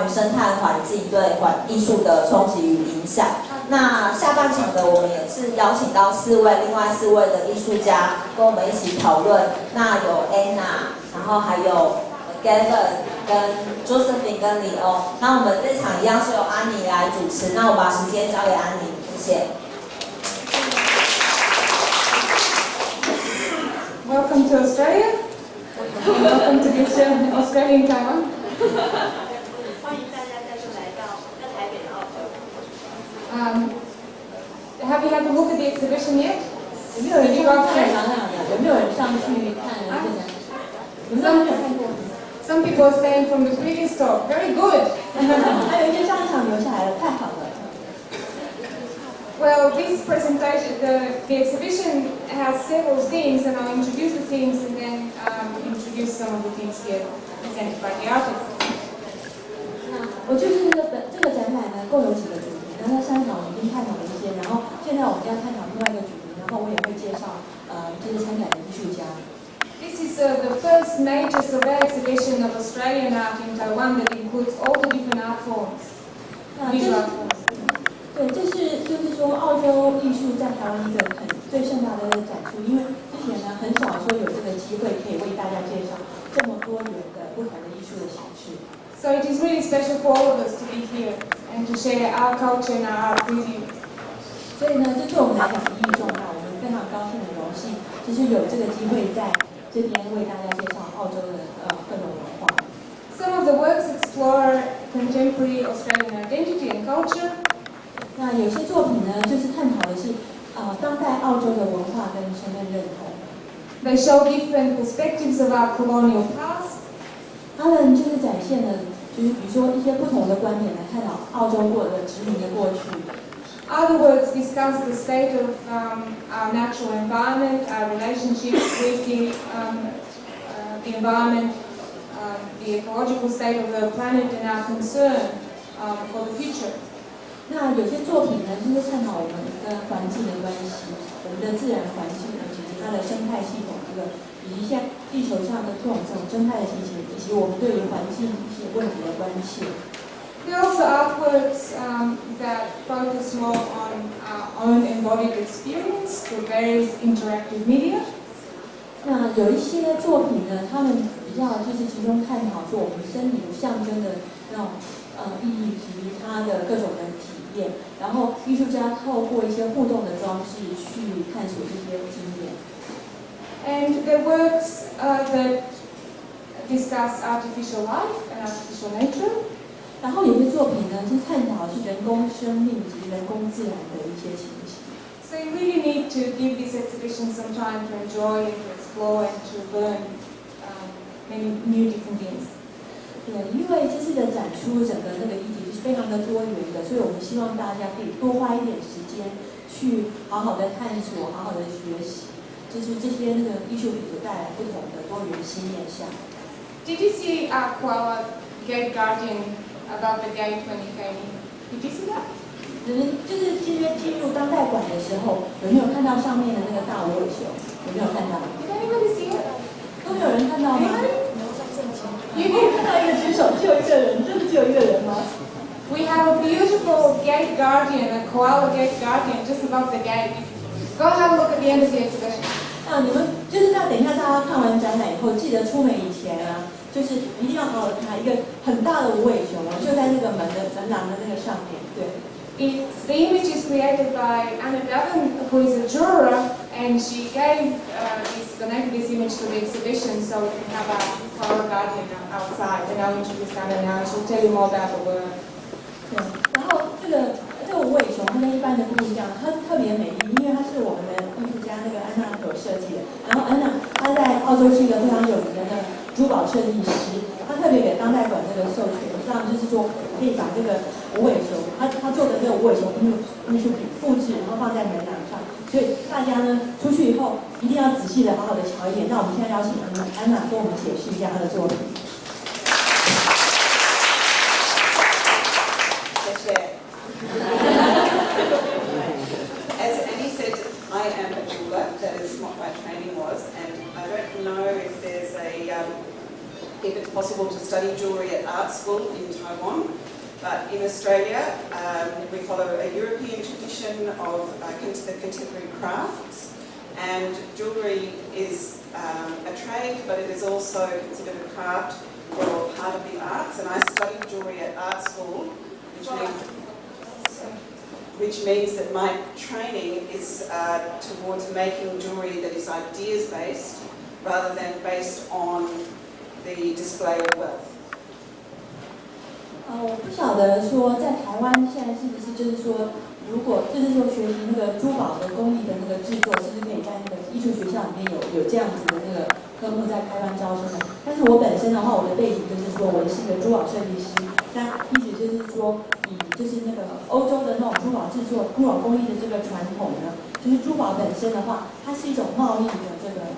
与生态环境对艺术的冲击与影响。那下半场的我们也是邀请到另外四位的艺术家跟我们一起讨论。那有 Anna， 然后还有 Gavin 跟 Josie 跟李欧。那我们这场一样是由安妮来主持。那我把时间交给安妮，谢谢。Welcome to Australia. Welcome to this Australian Taiwan. 欢迎大家再次来到台北的澳洲。Have you had a look at the exhibition yet? 有没有人上去看？有没有人上去看这个？有没有人看过 ？Some people are saying from the previous talk, very good. 还有一些上一场留下来了，太好了。Well, this presentation, the exhibition has several themes, and I'll introduce the themes and then introduce some of the themes here presented by the artists. 那我就是这个展览呢，共有几个主题。那上一场我们已经探讨了一些，然后现在我们要探讨另外一个主题，然后我也会介绍这些参展的艺术家。This is the first major survey exhibition of Australian art in Taiwan that includes all the different art forms, visual art forms. 对，就是说澳洲艺术在台湾一个最盛大的展出，因为之前呢很少说有这个机会可以为大家介绍这么多元的不同的艺术的形式。So it is really special for all of us to be here and to share our culture and our art with you. 所以呢，这对我们来讲意义重大，我们非常高兴和荣幸，就是有这个机会在这边为大家介绍澳洲的各种文化。Some of the works explore contemporary Australian identity and culture. 那有些作品呢，就是探讨的是当代澳洲的文化跟身份认同。They show different perspectives of our colonial past. 他们就是展现了，就是比如说一些不同的观点来探讨澳洲殖民的过去。Other works discuss the state of our natural environment, our relationships with the environment, the ecological state of the planet, and our concern for the future. 那有些作品呢，就是探讨我们跟环境的关系，我们的自然环境以及它的生态系统以及像地球上的这种生态的情形，以及我们对于环境一些问题的关切。There are also artworks that focus more on our own embodied experience through various interactive media. 那有一些作品呢，他们比较就是集中探讨说我们身体象征的那种意义以及它的各种的体验，然后艺术家透过一些互动的装置去探索这些经验。And the works that discuss artificial life and artificial nature. 然后有些作品呢是探讨是人工生命以及人工自然的一些情形。So you really need to give this exhibition some time to enjoy and to explore and to learn many new different things. 对，因为这次的展出整个那个议题是非常的多元的，所以我们希望大家可以多花一点时间去好好的探索，好好的学习，就是这些那个艺术品所带来不同的多元新面向。Did you see our koala gate guardian above the gate when you came in? Did you see that? 就是今天进入当代馆的时候，有没有看到上面的那个大无尾熊？有没有看到？ Did anybody see it? 都没有人看到吗？ You 我看到一个举手，只有一个人，真的只有一个人吗？ We have a beautiful gate guardian, a koala gate guardian, just above the gate. Go have a look at the end of the exhibition. 你们就是在等一下大家看完展览以后，记得出门以前啊，就是一定要好好看一个很大的无尾熊哦，就在那个门廊的那个上面，对。The image is created by Anna Davern, who is a juror, and she donated this image to the exhibition so we can have our koala guardian outside. And I'll introduce Anna now, and she'll tell you more about the work. 对，然后这个无尾熊它跟一般的不一样，它特别美丽，因为它是我们的艺术家那个安娜所设计的。然后安娜她在澳洲是一个非常有名的那个珠宝设计师，她特别给当代馆这个授权，这样就是说可以把这个无尾熊，她做的这个无尾熊艺术品复制，然后放在门廊上。所以大家呢出去以后一定要仔细的好好的瞧一眼。那我们现在邀请安娜跟我们解释一下她的作品。As Annie said, I am a jeweler. That is what my training was, and I don't know if there's if it's possible to study jewellery at art school in Taiwan. But in Australia, we follow a European tradition of the contemporary crafts, and jewellery is a trade, but it is also considered a craft or part of the arts. And I studied jewellery at art school, which means that my training is towards making jewellery that is ideas-based rather than based on the display of wealth. 我不晓得说在台湾现在是不是就是说，如果就是说学习那个珠宝的工艺的那个制作，是不是可以在那个艺术学校里面有这样子的那个科目在开班招生的？但是我本身的话，我的背景就是说我是一个珠宝设计师，那意思就是说，就是那个欧洲的那种珠宝制作、珠宝工艺的这个传统呢，就是珠宝本身的话，它是一种贸易的这个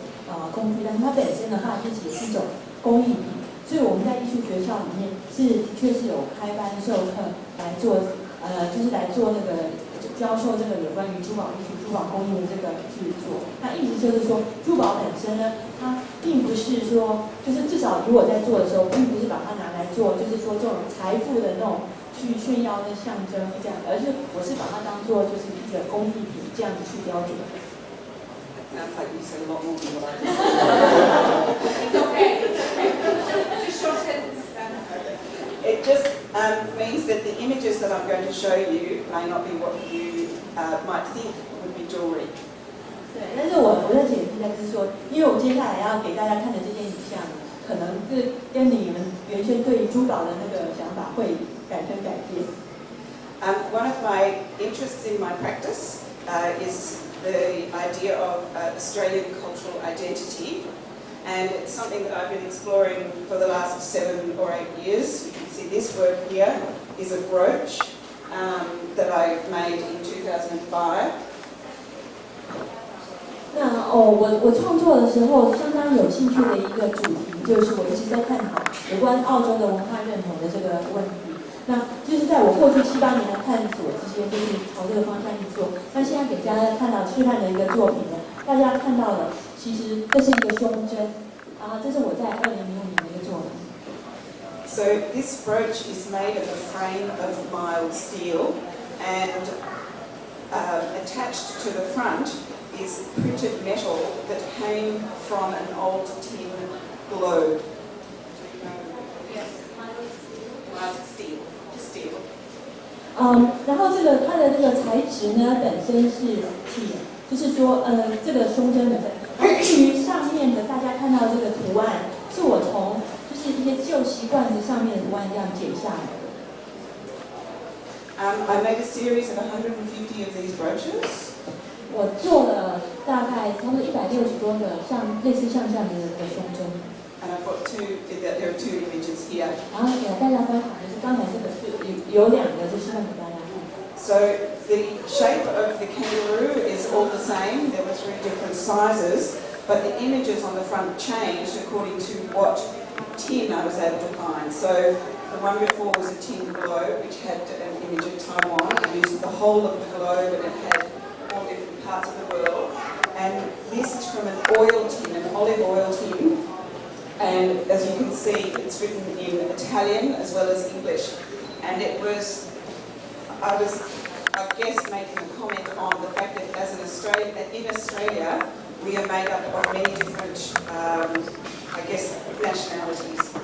工具，但是它本身的话，自己也是一种工艺品。所以我们在艺术学校里面的确是有开班授课来做，就是来做那个教授这个有关于珠宝艺术、珠宝工艺的这个制作。那意思就是说，珠宝本身呢，它并不是说，就是至少以我在做的时候，并不是把它拿来做，就是说这种财富的那种去炫耀的象征这样，而是我是把它当做就是一个工艺品这样子去标准。Sounds like you said a lot more than what I did. It's okay. Just short sentence. It just means that the images that I'm going to show you may not be what you might think would be jewellery. 对，但是我在解释一下，就是说，因为我接下来要给大家看的这些影像，可能是跟你们原先对于珠宝的那个想法会改变。One of my interests in my practice is the idea of Australian cultural identity, and it's something that I've been exploring for the last 7 or 8 years. You can see this work here is a brooch that I made in 2005. 那我创作的时候相当有兴趣的一个主题，就是我一直在探讨有关澳洲的文化认同的这个问题。那就是在我过去7、8年的探索之间，就是朝这个方向去做。那现在给大家看到示范的一个作品呢，大家看到的其实这是一个胸针啊，这是我在2005年的一个作品。So this brooch is made of a frame of mild steel, and attached to the front is printed metal that came from an old tin globe. Yes, mild steel. 然后它的这个材质呢，本身是铁，就是说这个胸针本身。而至于上面的大家看到这个图案，是我从就是一些旧锡罐子上面的图案这样剪下来的。I made a series of 150 of these brooches. 我做了大概差不多160多个类似像这样的胸针。And I've got there are 2 images here. 然后给大家观察的是刚才这个有2个，就是让给大家看。So the shape of the kangaroo is all the same. There were 3 different sizes, but the images on the front changed according to what tin I was able to find. So the one before was a tin globe, which had an image of Taiwan. It used the whole of the globe, and it had all different parts of the world. And this is from an oil tin, an olive oil tin. And as you can see, it's written in Italian as well as English. And I guess, making a comment on the fact that in Australia, we are made up of many different, nationalities.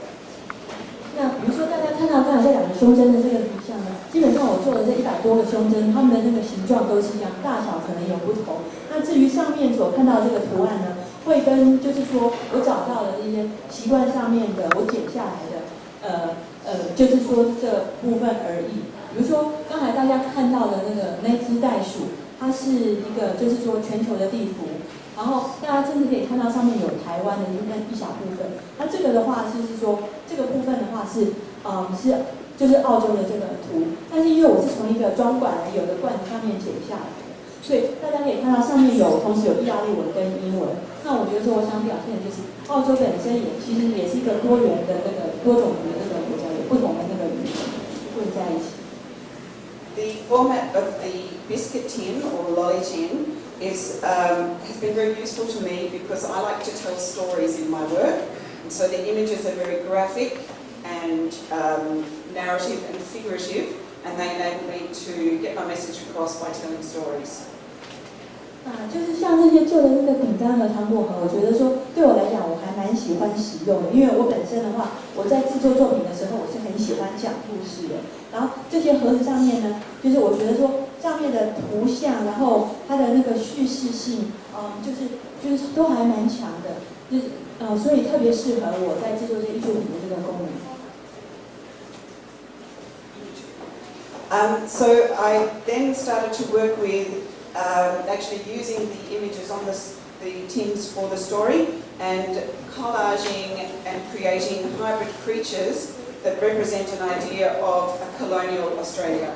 那比如说大家看到刚才这2个胸针的这个图像呢，基本上我做的这100多个胸针，它们的那个形状都是一样，大小可能有不同。那至于上面所看到这个图案呢，会跟就是说我找到的这些习惯上面的我剪下来的就是说这部分而已。比如说刚才大家看到的那只袋鼠，它是一个就是说全球的地图，然后大家甚至可以看到上面有台湾的一小部分。那这个的话就是说这个部分的话是就是澳洲的这个图，但是因为我是从一个装管来有的罐子上面剪下来的，所以大家可以看到上面同时有意大利文跟英文。那我觉得说我想表现的就是澳洲本身其实也是一个多元的多种族的国家，有不同的语言混在一起。The format of the biscuit tin or lolly tin has been very useful to me because I like to tell stories in my work, And so the images are very graphic and narrative and figurative, and they enable me to get my message across by telling stories. 就是像这些旧的那个饼干和糖果盒，我觉得说对我来讲，我还蛮喜欢使用的，因为我本身的话，我在制作作品的时候，我是很喜欢讲故事的。然后这些盒子上面呢，就是我觉得说上面的图像，然后它的那个叙事性，就是都还蛮强的，就是所以特别适合我在制作这些艺术品的这个功能。So I then started to work with actually using the images on the tins for the story and collaging and creating hybrid creatures that represent an idea of a colonial Australia.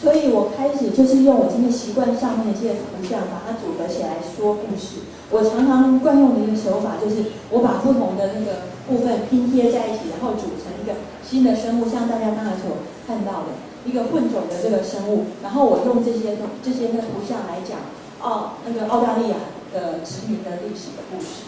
所以我开始就是用我今天习惯上面的这些图像，把它组合起来说故事。我常常惯用的一个手法就是，我把不同的那个部分拼贴在一起，然后组成一个新的生物，像大家刚才所看到的一个混种的这个生物。然后我用这些那个图像来讲那个澳大利亚的殖民的历史的故事。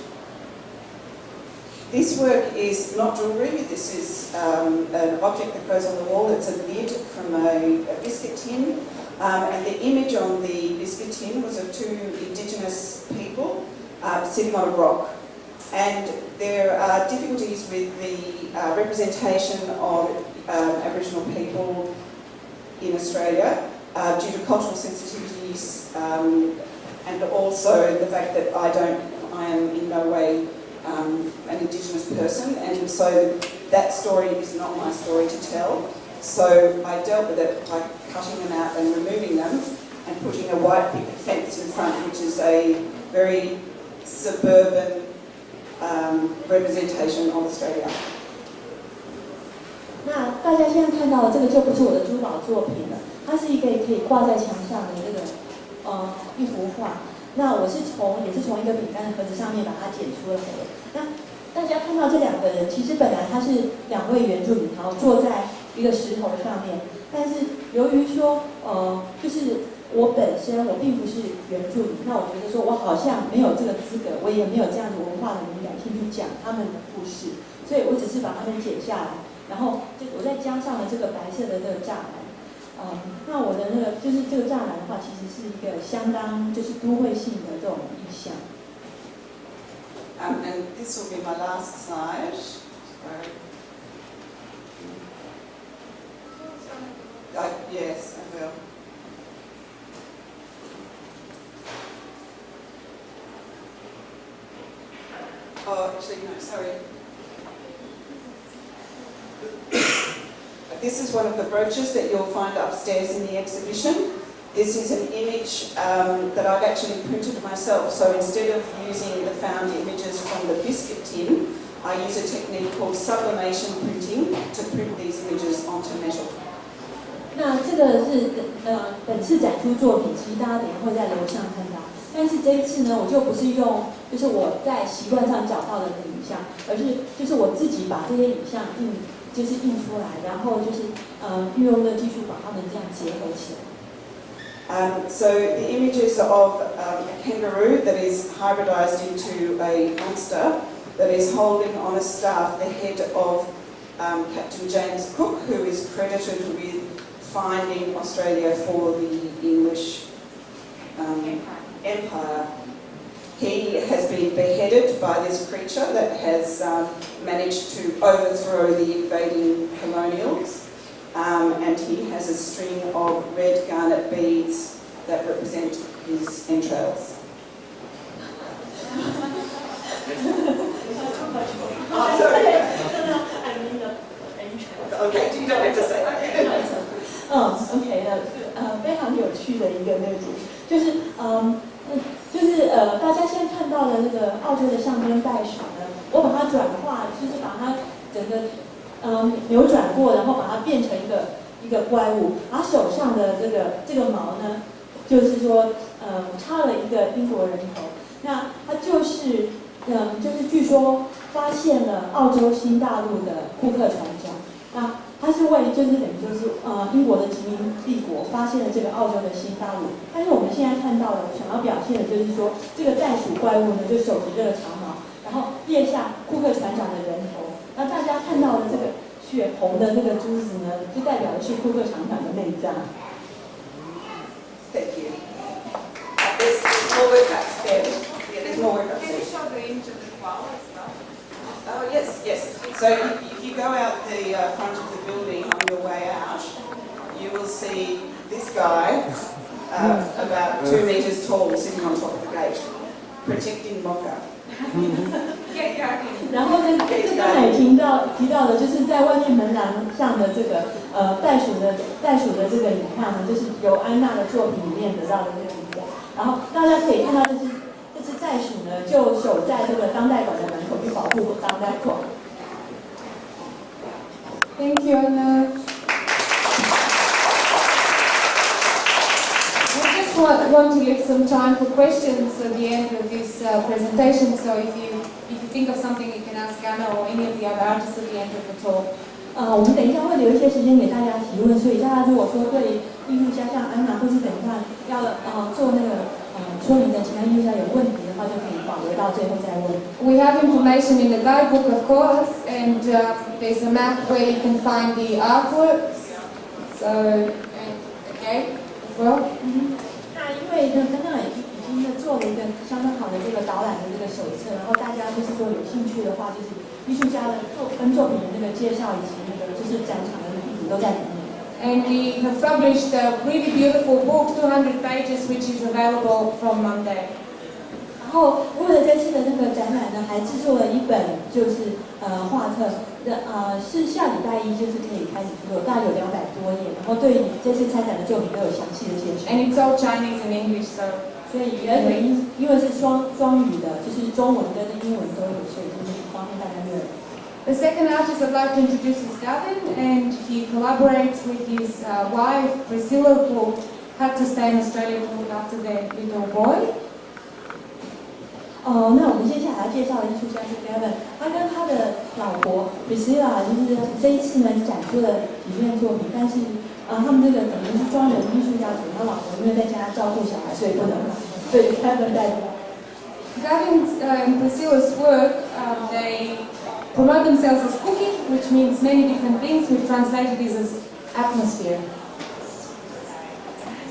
This work is not jewellery. This is an object that goes on the wall. It's a lid from a biscuit tin. And the image on the biscuit tin was of two Indigenous people sitting on a rock. And there are difficulties with the representation of Aboriginal people in Australia due to cultural sensitivities and also the fact that I am in no way an Indigenous person, and so that story is not my story to tell. So I dealt with it by cutting them out and removing them and putting a white picket fence in front, which is a very suburban representation of Australia. 那大家现在看到的这个就不是我的珠宝作品了，它是一个可以挂在墙上的这个一幅画。那我也是从一个饼干盒子上面把它剪出来的。那大家看到这两个人，其实本来他是两位原住民，然后坐在一个石头上面。但是由于说就是我本身我并不是原住民，那我觉得说我好像没有这个资格，我也没有这样的文化的敏感性去讲他们的故事，所以我只是把他们剪下来，然后我再加上了这个白色的这个栅栏。那我的那个就是这个栅栏的话，其实是一个相当就是都会性的这种意象。And this will be my last slide. Yes, I will. Oh, actually, no, sorry. This is one of the brooches that you'll find upstairs in the exhibition. This is an image that I've actually printed myself. So instead of using the found images from the biscuit tin, I use a technique called sublimation printing to print these images onto metal. 那这个是本次展出作品，其实大家等一下会在楼上看到。但是这一次呢，我就不是用就是我在习惯上找到的影像，而是就是我自己把这些影像印出来，然后就是运用的技术把它们这样结合起来。So the images of a kangaroo that is hybridized into a monster that is holding on a staff the head of Captain James Cook, who is credited with finding Australia for the English Empire. He has been beheaded by this creature that has managed to overthrow the invading colonials, and he has a string of red garnet beads that represent his entrails. Oh, sorry. I mean the entrails. Okay, you don't have to say that. OK 的，非常有趣的一个那个就是大家现在看到的那个澳洲的象征袋鼠呢，我把它转化，就是把它整个扭转过，然后把它变成一个怪物。然后手上的这个毛呢，就是说插了一个英国人头。那它就是据说发现了澳洲新大陆的库克船长。那它是为就是等于就是英国的殖民帝国发现了这个澳洲的新大陆，但是我们现在看到的想要表现的就是说这个袋鼠怪物呢就手持这个长矛，然然后列下库克船长的人头。那大家看到的这个血红的这个珠子呢，就代表的是库克船长的内脏。Thank you. There's more work upstairs. Yeah, there's more work Can you upstairs. show the image of the koala as well? Oh, yes, yes. So if you go out the front of the building on your way out, you will see this guy, about 2 meters tall, sitting on top of the gate, protecting Mocha. 然后呢，这刚才提到的，就是在外面门廊上的这个袋鼠的这个影像呢，就是由安娜的作品里面得到的这个影像。然后大家可以看到这只袋鼠呢，就守在这个当代馆的门口，去保护当代馆。Thank you, Anna. I just want to leave some time for questions at the end of this presentation. So if you think of something, you can ask Anna or any of the other artists at the end of the talk. 我们等一下会留一些时间给大家提问，所以大家如果说对艺术家像安娜，或是等一下要做那个说明的其他艺术家有问题的话，就可以保留到最后再问。We have information in the guidebook, of course, and there's a map where you can find the artworks. So, okay, as well. 那因为呢，安娜已经做了一个相当好的这个导览的这个手册，然后大家就是说有兴趣的话，就是艺术家的作品的那个介绍以及那个就是展场的地址都在里面。And we have published a really beautiful book, 200 pages, which is available from Monday. 然后为了这次的那个展览呢，还制作了一本就是画册，是下礼拜一就是可以开始做，大概有200多页，然后对这次参展的作品都有详细的介绍。And it's all Chinese and English, so. 所以因为是双语的，就是中文跟英文都有，所以就是方便大家阅读。The second artist I'd like to introduce is Gavin, and he collaborates with his wife Priscilla, who had to stay in Australia to look after their little boy. 那我们接下来介绍的艺术家是 Gavin， 他跟他的老婆 Priscilla 就是这一次呢展出了几件作品，但是他们这个等于是双人艺术家组，他老婆因为在家照顾小孩，所以不能来，所以 Gavin 代表。Gavin's and Priscilla's work, they promote themselves as cooking, which means many different things. We've translated this as atmosphere.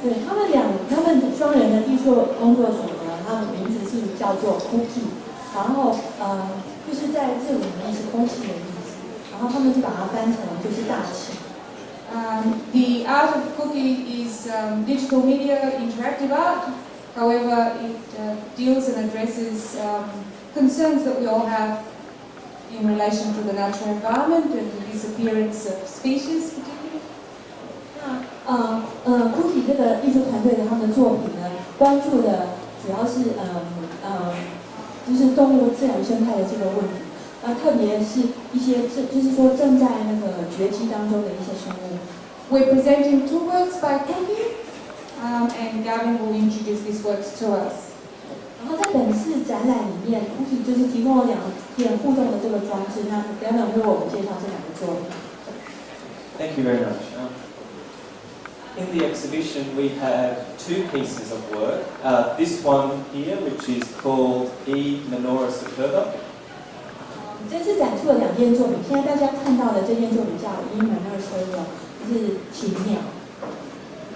对他们双人的艺术工作组呢，他们名字是叫做 Cookie， 然后就是在日文里面是空气的意思，然后他们就把它翻成就是大气。The art of cookie is digital media, interactive art. However, it deals and addresses concerns that we all have in relation to the natural environment and the disappearance of species, particularly. Cookie 这个艺术团队的他们的作品呢，关注的主要是就是动物自然生态的这个问题，特别是一些就是说正在那个绝迹当中的一些生物。We're presenting 2 works by Cookie, and Gavin will introduce these works to us. 然后在本次展览里面 ，Cookie 就是提供了2件互动的这个装置。那 Gavin 会为我们介绍这2个作品。Thank you very much. In the exhibition, we have 2 pieces of work. This one here, which is called E Minora Superba. 这次展出了2件作品，现在大家看到的这件作品叫 E Minora Superba， 就是奇妙。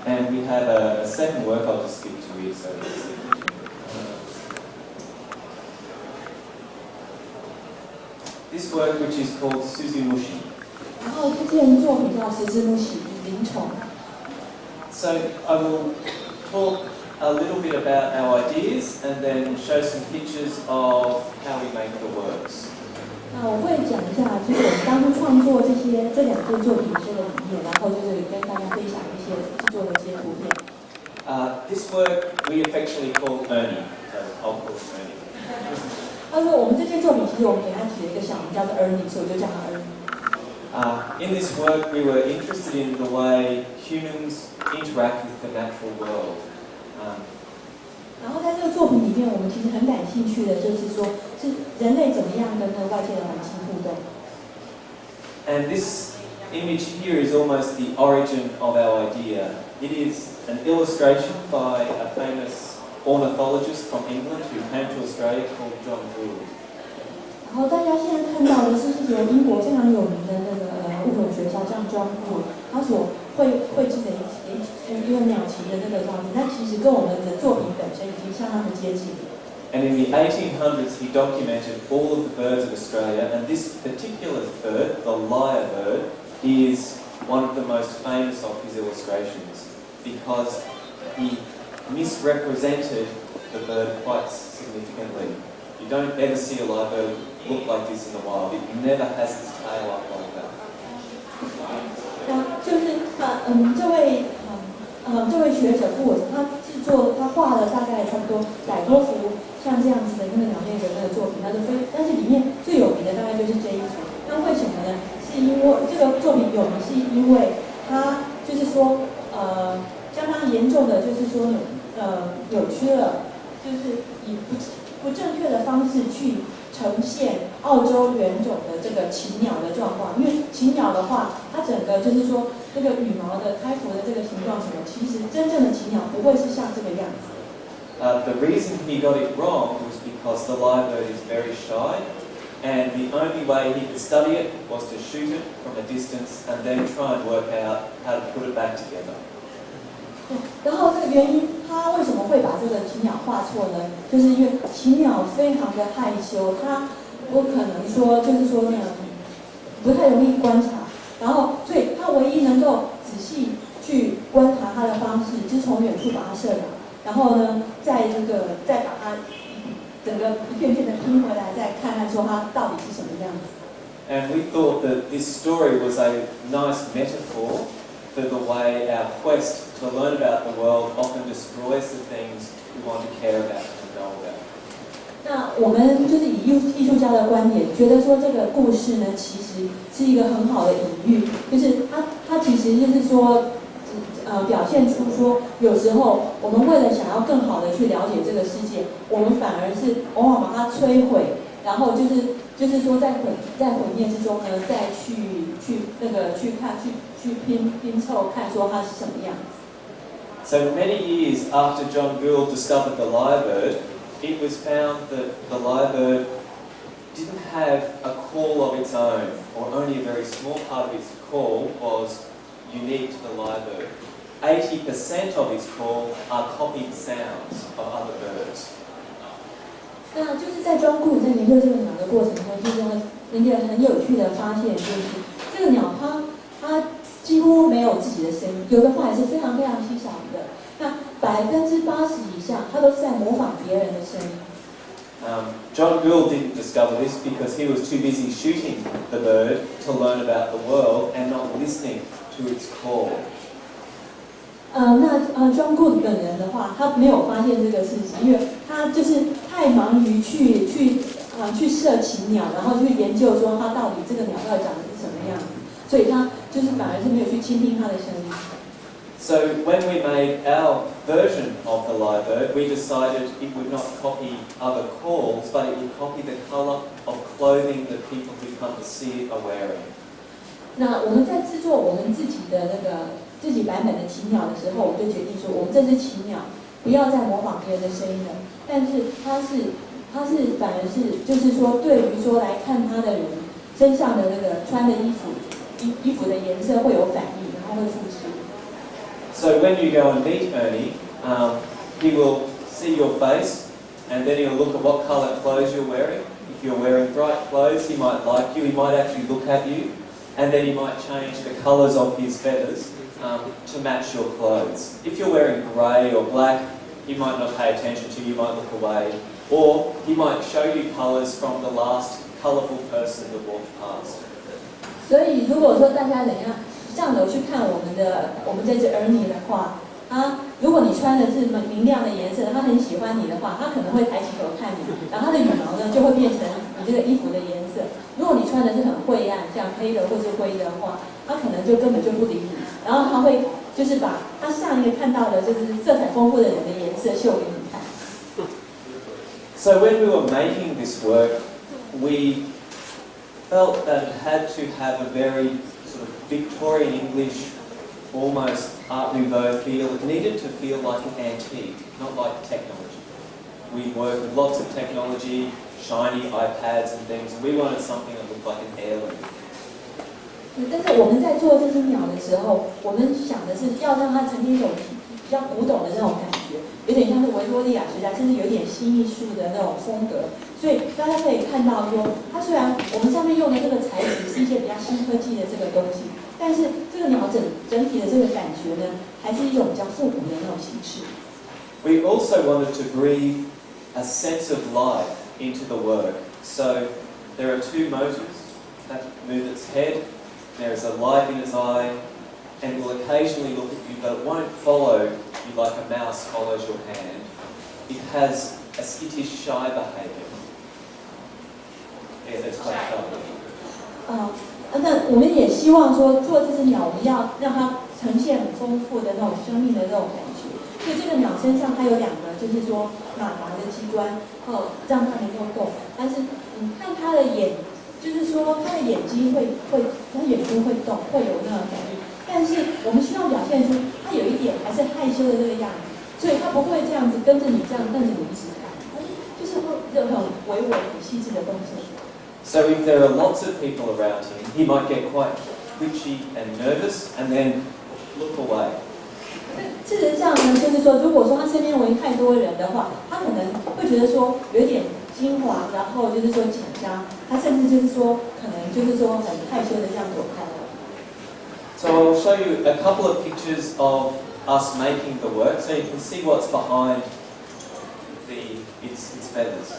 And we have a second work I'll just skip to you. So this work, which is called Suzumushi. 然后这件作品叫十只木喜灵虫。So I will talk a little bit about our ideas and then show some pictures of how we make the works. 我会讲一下，就是我们当初创作这2件作品一些的理念，然后就是跟大家分享一些制作的一些图片。This work we affectionately call Ernie. So I'll call it Ernie. 他说我们这件作品其实我们给他起了一个小名叫做 Ernie， 所以我就叫他 Ernie。In this work, we were interested in the way humans interact with the natural world. 然后在这个作品里面，我们其实很感兴趣的就是说，是人类怎么样跟外界的环境互动。And this image here is almost the origin of our idea. It is an illustration by a famous ornithologist from England who came to Australia called John Gould. 然后大家现在看到的是由英国非常有名的那个物种学家，像 John Gould， 他所绘制的一个鸟禽的那个照片，那其实跟我们的作品本身已经相当的接近。And in the 1800s, he documented all of the birds of Australia, and this particular bird, the lyrebird, is one of the most famous of his illustrations because he misrepresented the bird quite significantly. You don't ever see a lyrebird look like this in the wild. It never has its tail up like that. 就是这位学者布尔，他画了大概差不多100多幅像这样子的那个鸟类的那个作品，但是里面最有名的大概就是这一幅。那为什么呢？是因为这个作品有名，是因为它就是说相当严重的就是说扭曲了，就是以不正确的方式去呈现澳洲原种的这个禽鸟的状况。因为禽鸟的话，它整个就是说这个羽毛的开服的这个形状什么，其实真正的禽鸟不会是像这个样子。The reason he got it wrong was because the lyrebird is very shy, and the only way he could study it was to shoot it from a distance and then try and work out how to put it back together. 然后这个原因，他为什么会把这个禽鸟画错呢？就是因为禽鸟非常的害羞，它不可能说就是说呢，不太容易观察。然后，所以他唯一能够仔细去观察它的方式，就是从远处把它射倒，然后呢，再把它整个一片片的拼回来，再看看说它到底是什么样子。And we thought that this story was a nice metaphor for the way our quest to learn about the world often destroys the things we want to care about and know about. 那我们就是以艺术家的观点，觉得说这个故事呢，其实是一个很好的隐喻，就是它其实就是说，表现出说，有时候我们为了想要更好的去了解这个世界，我们反而是往往把它摧毁，然后就是说在毁灭之中呢，再去看去拼凑看说它是什么样子。So many years after John Gould discovered the lyrebird, it was found that the lyrebird didn't have a call of its own, or only a very small part of its call was unique to the lyrebird. 80% of its call are copied sounds of other birds. 那就是在John Gould在研究这个鸟的过程中，就是一个很有趣的发现，就是这个鸟它几乎没有自己的声音，有的话也是非常非常稀少的。那80%以上，它都是在模仿别人的声音。John Gould didn't discover this because he was too busy shooting the bird to learn about the world and not listening to its call. 那John Gould 本人的话，他没有发现这个事情，因为他就是太忙于去射禽鸟，然后去研究说它到底这个鸟到底长得是什么样子，所以他就是反而是没有去倾听它的声音。So when we made our version of the lyrebird, we decided it would not copy other calls, but it would copy the colour of clothing that people who come to see it are wearing. 那我们在制作我们自己的自己版本的禽鸟的时候，我们就决定说，我们这只禽鸟不要再模仿别人的声音了，但是它是反而是就是说，对于说来看它的人身上的那个穿的衣服的颜色会有反应，然后会复制。So when you go and meet Ernie, he will see your face, and then he'll look at what colour clothes you're wearing. If you're wearing bright clothes, he might like you. He might actually look at you, and then he might change the colours of his feathers to match your clothes. If you're wearing grey or black, he might not pay attention to you. You might look away, or he might show you colours from the last colourful person that walked past. 所以如果说大家怎样上楼去看我们这只Ernie的话，如果你穿的是明亮的颜色，他很喜欢你的话，他可能会抬起头看你，然后他的羽毛呢就会变成你这个衣服的颜色。如果你穿的是很晦暗，像黑的或是灰的话，他可能就根本就不理你，然后他会就是把他上一个看到的就是色彩丰富的人的颜色秀给你看。So when we were making this work, we felt that it had to have a very sort of Victorian English, almost Art Nouveau feel. It needed to feel like an antique, not like technology. We work with lots of technology, shiny iPads and things, and we wanted something that looked like an heirloom. 但是我们在做这只鸟的时候，我们想的是要让它呈现一种比较古董的那种感觉，有点像是维多利亚时代，甚至有点新艺术的那种风格。所以大家可以看到说，它虽然我们上面用的这个材质是一些比较新科技的这个东西，但是这个鸟整体的这个感觉呢，还是一种比较复古的那种形式。We also wanted to breathe a sense of life into the work. So there are two motors that move its head. There is a light in its eye, and will occasionally look at you, but it won't follow you like a mouse follows your hand. It has a skittish, shy behaviour. Yeah, that's quite shy. 那我们也希望说，做这只鸟，我们要让它呈现很丰富的那种生命的那种感觉。所以这个鸟身上它有两个，就是说马达的机关，让它能够动。但是看它的眼。就是说，他的眼睛他眼睛会动，会有那种感觉。但是我们希望表现出他有一点还是害羞的这个样子，所以他不会这样子跟着你这样瞪着你一直看，就是会很唯唯、很细致的动作。So if there are lots of people around him, he might get quite twitchy and nervous, and then look away. 事实上呢，就是说，如果说他身边围太多人的话，他可能会觉得说有点惊惶，然后就是说紧张，他甚至就是说可能就是说很害羞的这样躲开了。So I'll show you a couple of pictures of us making the work, so you can see what's behind its feathers.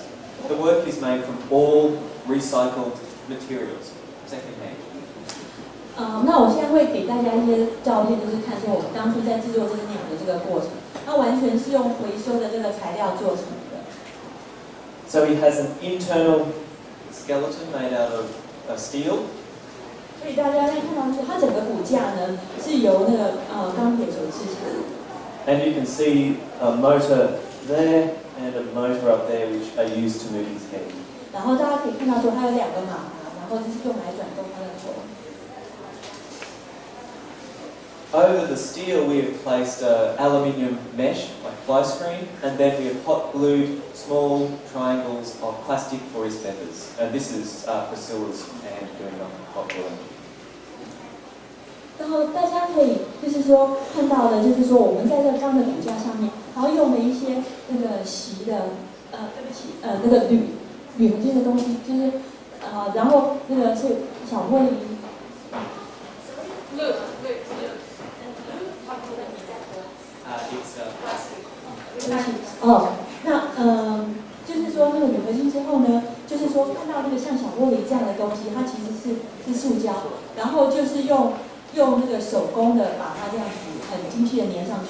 The work is made from all recycled materials, secondhand. 那我现在会给大家一些照片，就是看说我们当初在制作这只鸟的这个过程，它完全是用回收的这个材料做成的。So he has an internal skeleton made out of steel. 所以大家在看到是它整个骨架呢是由那个钢铁所制成的。And you can see a motor there and a motor up there which are used to move his head. 然后大家可以看到说它有两个马达，然后这是用来转动它的头。Over the steel we have placed aluminium mesh, like fly screen, and then we have hot glued small triangles of plastic for his feathers. And this is Priscilla's hand doing the hot gluing. 然后大家可以就是说看到的，就是说我们在这个钢的骨架上面，然后用了一些那个锡的那个铝合金的东西，就是然后那个是小玻璃。那就是说那个铝合金之后呢，就是说看到那个像小玻璃这样的东西，它其实是塑胶，然后就是用那个手工的把它这样子很精细的粘上去。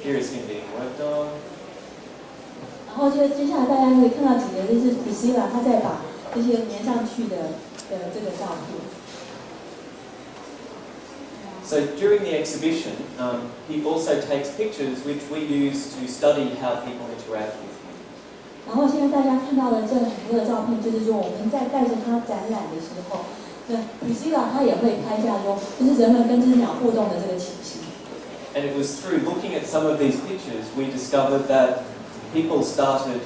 Here is him being worked on. 然后接下来大家可以看到几个，就是 Priscilla 她在把这些粘上去的这个照片。So during the exhibition, he also takes pictures which we use to study how people interact with him. 然后现在大家看到的这很多的照片，就是说我们在带着他展览的时候，那 Priscilla 她也会拍下说，就是人们跟这只鸟互动的这个情形。And it was through looking at some of these pictures we discovered that people started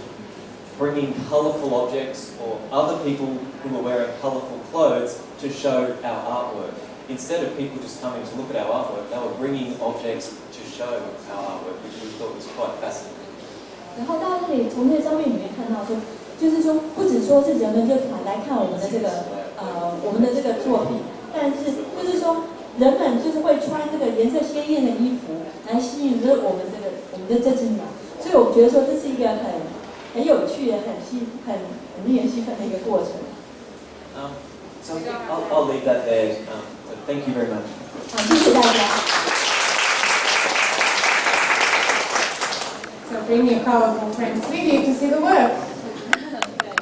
bringing colourful objects or other people who were wearing colourful clothes to show our artwork. Instead of people just coming to look at our artwork, they were bringing objects to show our artwork, which we thought was quite fascinating. 然后大家可以从这些照片里面看到说，就是说不只说是人们就来看我们的这个作品，但是就是说人们就是会穿这个颜色鲜艳的衣服来吸引着我们的这只鸟，所以我觉得说这是一个很有趣的、很令人兴奋的一个过程。So I'll leave that there. So thank you very much. 好，谢谢大家。So bring your colorful friends with you to see the work.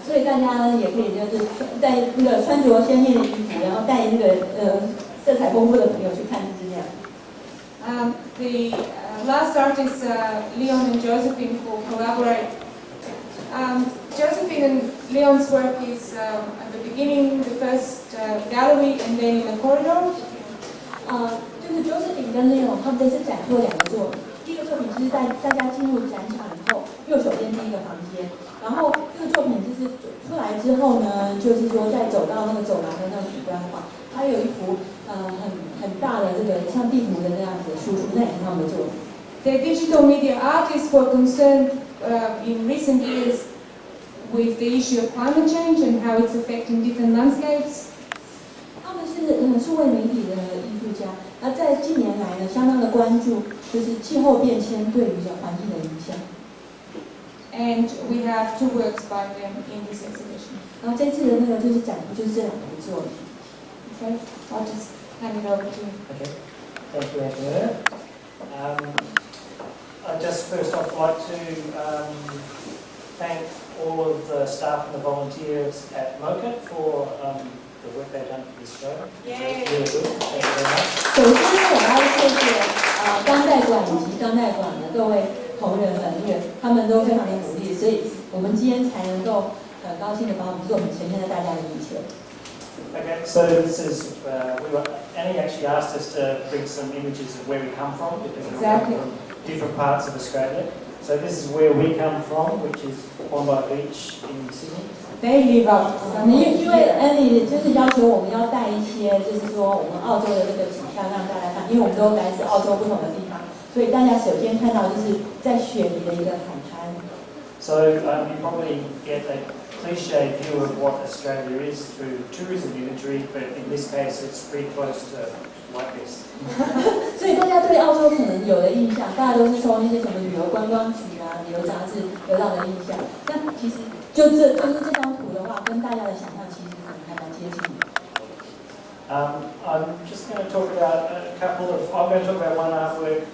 所以大家呢也可以就是带那个穿着鲜艳的衣服，然后带那个色彩丰富的朋友去看这只鸟。The last artists, Leon and Josephine, who collaborate. Josephine and Leon's work is at the beginning, the first gallery, and then in the corridor. 就是 Josephine 跟 Leon 他们这次展出了两个作品，第一个作品就是在大家进入展场以后，右手边第一个房间。然后这个作品就是出来之后呢，就是说再走到那个走廊的那个景观画，它有一幅很大的这个像地图的那样子的输出，那也是他们的作品。The digital media artists were concerned in recent years with the issue of climate change and how it's affecting different landscapes. 他们是数位媒体的艺术家，那在近年来呢，相当的关注就是气候变迁对于环境的影响。And we have 2 works by them in this exhibition. 然后这次的那个就是展出就是这2幅作品。Okay, I'll just hand it over to you. Okay, thank you, Antoanetta. I'd just first off like to thank all of the staff and the volunteers at MOCA for the work they've done for this show. Yay. It's really good. Thank you very much. 首先呢，我要谢谢当代馆以及当代馆的各位同仁们，因为他们都非常的努力，所以我们今天才能够很高兴的把我们作品呈现在大家的面前。Okay, so this is Annie actually asked us to bring some images of where we come from because we're Exactly. from different parts of Australia. So this is where we come from, which is Bondi Beach in Sydney. They live up. 因为 Annie 就是要求我们要带一些，就是说我们澳洲的这个景象让大家看，因为我们都来自澳洲不同的地方，所以大家首先看到就是在雪梨的一个海滩。So you probably get a cliche view of what Australia is through tourism imagery, but in this case it's pretty close to like this. 所以大家对澳洲可能有的印象，大家都是从那些什么旅游观光局啊、旅游杂志得到的印象。但其实就是这张图的话，跟大家的想象其实可能还蛮接近的。I'm just going to talk about a couple of. I'm going to talk about one artwork,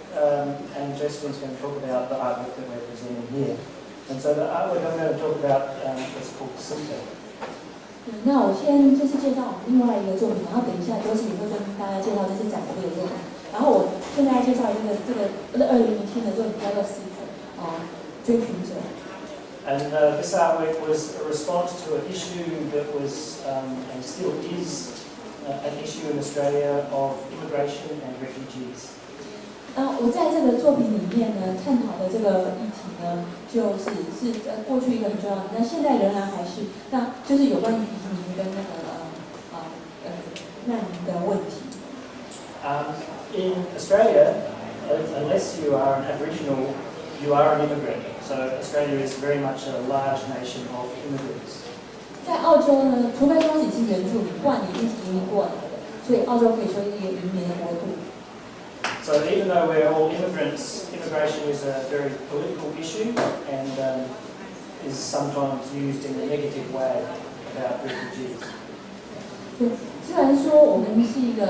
and Josie's going to talk about the artwork that we're presenting here. And so the artwork I'm going to talk about is called Sade. 那我先就是介绍另外一个作品，然后等一下Josie会跟大家介绍这次展出的作品。然后我跟大家介绍这个2007的作品叫做《追寻者》。And this artwork was a response to an issue that was and still is an issue in Australia of immigration and refugees. 我在这个作品里面呢，探讨的这个议题呢，就是过去一个很重要的，那现在仍然还是，那就是有关于移民跟那个难民的问题。In Australia, unless you are an Aboriginal, you are an immigrant. So Australia is very much a large nation of immigrants. 在澳洲呢，除非说你是原住民，不然你一定是移民过来的，所以澳洲可以说是一个移民的国度。So even though we're all immigrants, immigration is a very political issue and is sometimes used in a negative way about refugees. 虽然说我们是一个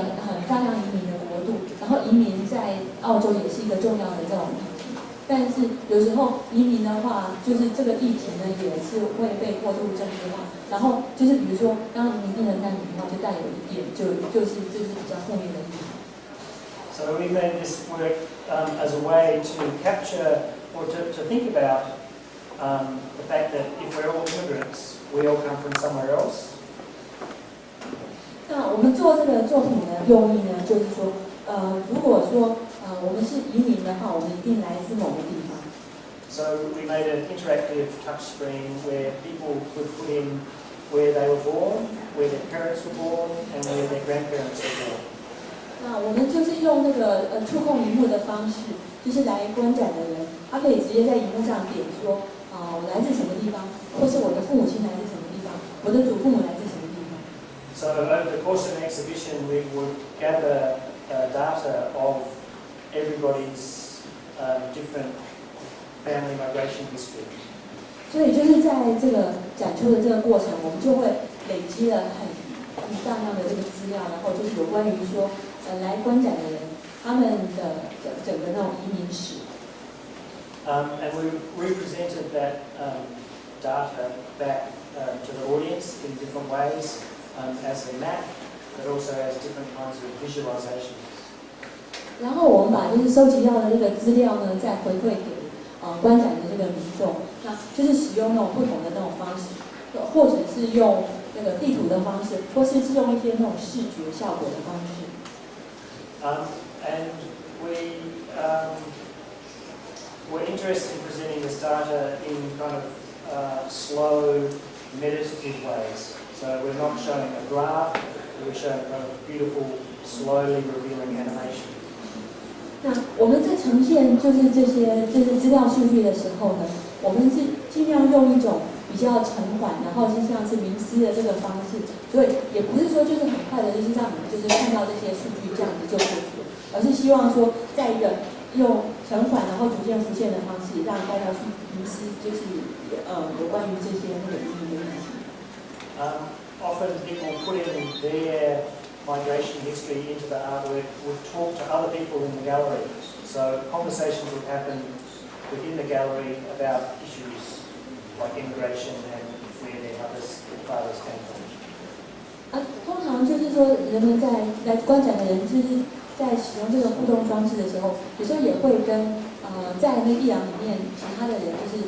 大量移民的国度，然后移民在澳洲也是一个重要的这种议题，但是有时候移民的话，就是这个议题呢也是会被过度政治化，然后就是比如说当移民变成难民的话，就带有一点就是比较负面的意义。So we made this work as a way to capture or to think about the fact that if we're all immigrants, we all come from somewhere else. 那我们做这个作品的用意呢，就是说，如果说我们是移民的话，我们一定来自某个地方。So we made an interactive touch screen where people could put in where they were born, where their parents were born, and where their grandparents were born. 那我们就是用那个触控荧幕的方式，就是来观展的人，他可以直接在荧幕上点说，我来自什么地方，或是我的父母亲来自什么地方，我的祖父母来自什么地方。So over the course of an exhibition, we would gather data of everybody's different family migration history. 所以就是在这个展出的这个过程，我们就会累积了很大量的这个资料，然后就是有关于说，来观展的人他们的整个那种移民史。And we represented that data back to the audience in different ways, as a map, but also as different kinds of visualizations. 然后我们把就是收集到的这个资料呢，再回馈给观展的这个民众，那就是使用那种不同的那种方式，或者是用那个地图的方式，或是用一些那种视觉效果的方式。And we we're interested in presenting this data in kind of slow, meditative ways. So we're not showing a graph, we're showing kind of beautiful, slowly revealing animation. 那我们在呈现就是这些资料数据的时候呢，我们是尽量用一种比较沉缓，然后就像是冥思的这个方式，所以也不是说就是很快的，就是让你们就是看到这些数据这样子就过去了，而是希望说在一个用沉缓然后逐渐浮现的方式，让大家去冥思，就是有关于这些那个意义的议题。Often people put in their migration history into the artwork, would talk to other people in the gallery. So conversations would happen within the gallery about issues like immigration and where their fathers came from. 通常就是说，人们在来观展的人，就是在使用这个互动装置的时候，有时候也会跟在那艺廊里面其他的人，就是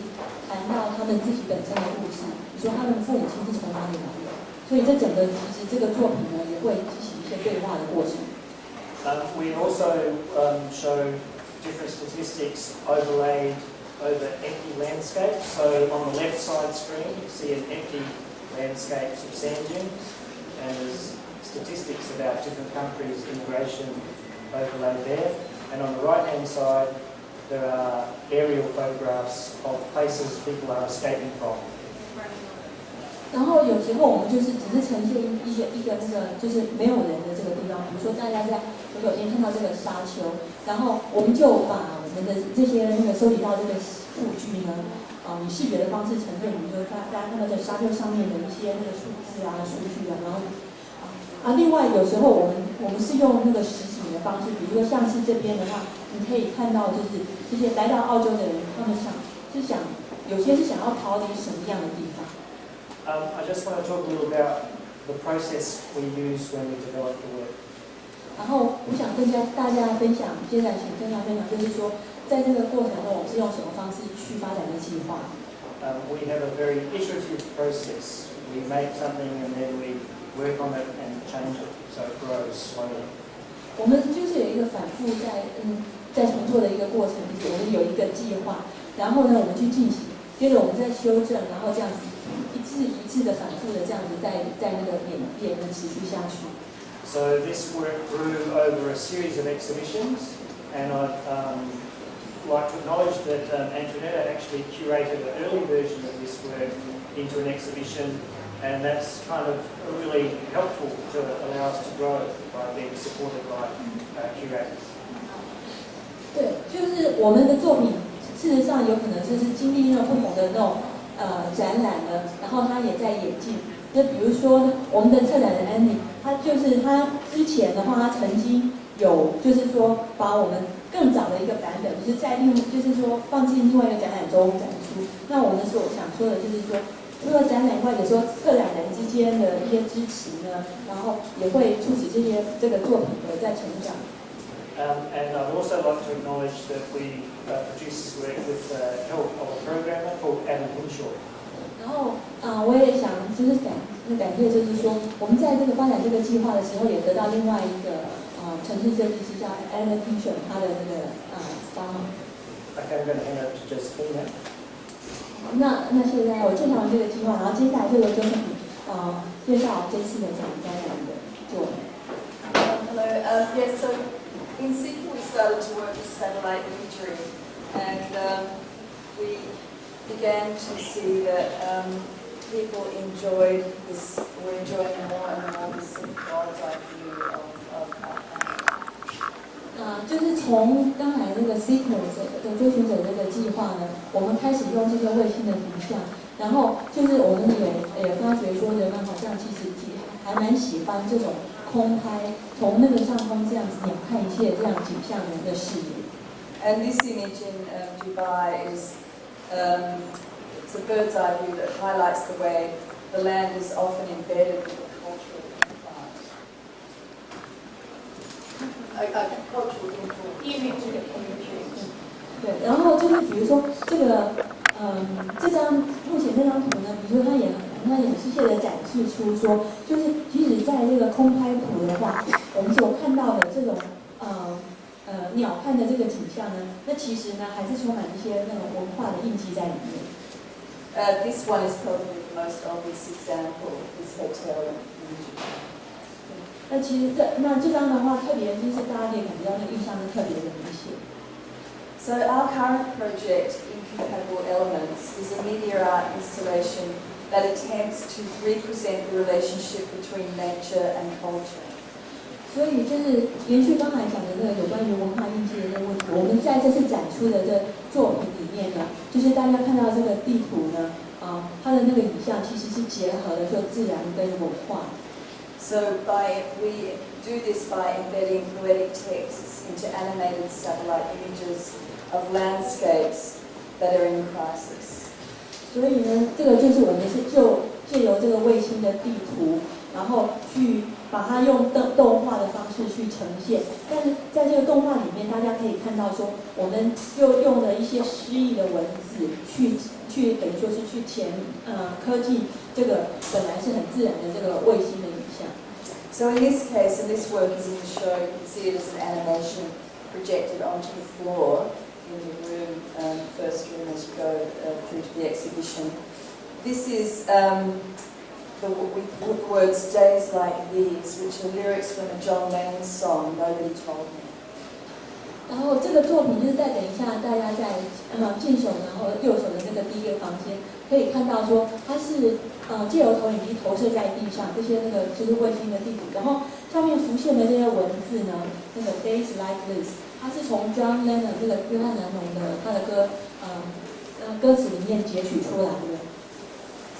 谈到他们自己本身的故事，比如说他们父母亲是从哪里来的，所以这整个其实这个作品呢，也会激起一些对话的过程。We also show different statistics overlaid over empty landscapes. So on the left side screen, you see an empty landscapes of sand dunes, and there's statistics about different countries' immigration overlaid there. And on the right-hand side, there are aerial photographs of places people are escaping from. 然后有时候我们就是只是呈现一个那个就是没有人的这个地方，比如说大家在有天看到这个沙丘，然后我们就把我们的这些那个收集到这个数据呢，以视觉的方式呈现，比如说大家看到在沙丘上面的一些那个数字啊、数据啊，然后另外有时候我们是用那个实景的方式，比如说像是这边的话，你可以看到就是这些来到澳洲的人，他们有些是想要逃离什么样的地方。I just want to talk a little about the process we use when we develop the work. 然后我想跟大家分享，接下来请跟大家分享，就是说，在这个过程中，我们是用什么方式去发展的计划？We have a very iterative process. We make something and then we work on it and change it, so it grows slowly. 我们就是有一个反复在重做的一个过程，就是我们有一个计划，然后呢，我们去进行，接着我们再修正，然后这样子一次的反复的这样子在那个演变跟持续下去。So this work grew over a series of exhibitions, and I'd like to acknowledge that Antoanetta actually curated an early version of this work into an exhibition, and that's kind of really helpful to allow us to grow by being supported by curators. 对，就是我们的作品，事实上有可能就是经历那种不同的那种展览呢，然后它也在演进。就比如说我们的策展人 Annie， 他之前的话，他曾经有就是说把我们更早的一个版本，就是就是说放进另外一个展览中展出。那我们所想说的就是说，除了展览外，有时候策展人之间的一些支持呢，然后也会促使这个作品的在成长。And I'd also like to acknowledge that we produce this work with the help of a programmer called Gavin. 然后我也想就是感谢，就是说我们在这个发展这个计划的时候，也得到另外一个城市设计师叫 Antoanetta， 他的那个帮忙。Okay, I'm going to hand over to Josie now. 那现在我介绍完这个计划，然后接下来这个就是介绍这次的展览的作品。Hello. Yes. So in Sydney we started to work with satellite imagery, and we began to see that people were enjoying more and more this bird's eye view of our planet. 就是从刚才那个 Seekers 的追寻者这个计划呢，我们开始用这些卫星的图像，然后就是我们也发觉说，人们好像其实还蛮喜欢这种空拍，从那个上空这样子鸟瞰一切这样景象的视野。And this image in Dubai is it's a bird's eye view that highlights the way the land is often embedded with a cultural influence. A cultural influence. 对，然后就是比如说这个目前这张图呢，比如说它也很细切的展示出说，就是即使在这个空拍图的话，我们所看到的这种鸟瞰的这个景象呢，那其实呢还是充满一些那种文化的印记在里面。This one is probably the most obvious example, this hotel image. 那其实这张的话，特别就是大家可以感觉到那个印象是特别的明显。So our current project, Incompatible Elements, is a media art installation that attempts to represent the relationship between nature and culture. 所以就是延续刚才讲的那个有关于文化印记的那个问题，我们在这次展出的这作品里面呢，就是大家看到这个地图呢，它的那个影像其实是结合了就自然跟文化。So we do this by embedding poetic texts into animated satellite images of landscapes that are in crisis. 所以呢，这个就是我们是借由这个卫星的地图，然后去把它用动画的方式去呈现。但是在这个动画里面，大家可以看到说，我们就用了一些诗意的文字去等于说是去科技这个本来是很自然的这个卫星的影像。So in this case, and this work is in the show, you can see it as an animation projected onto the floor in the room, first room as you go through to the exhibition. This is we put the words "Days Like These," which are lyrics from a John Lennon song, "Nobody Told Me." 然后这个作品就是在等一下大家在近手然后右手的这个第一个房间可以看到说它是借由投影机投射在地上这些那个就是卫星的地图，然后上面浮现的这些文字呢，那个 Days Like This， 它是从 John Lennon 这个约翰南农的他的歌词里面截取出来的。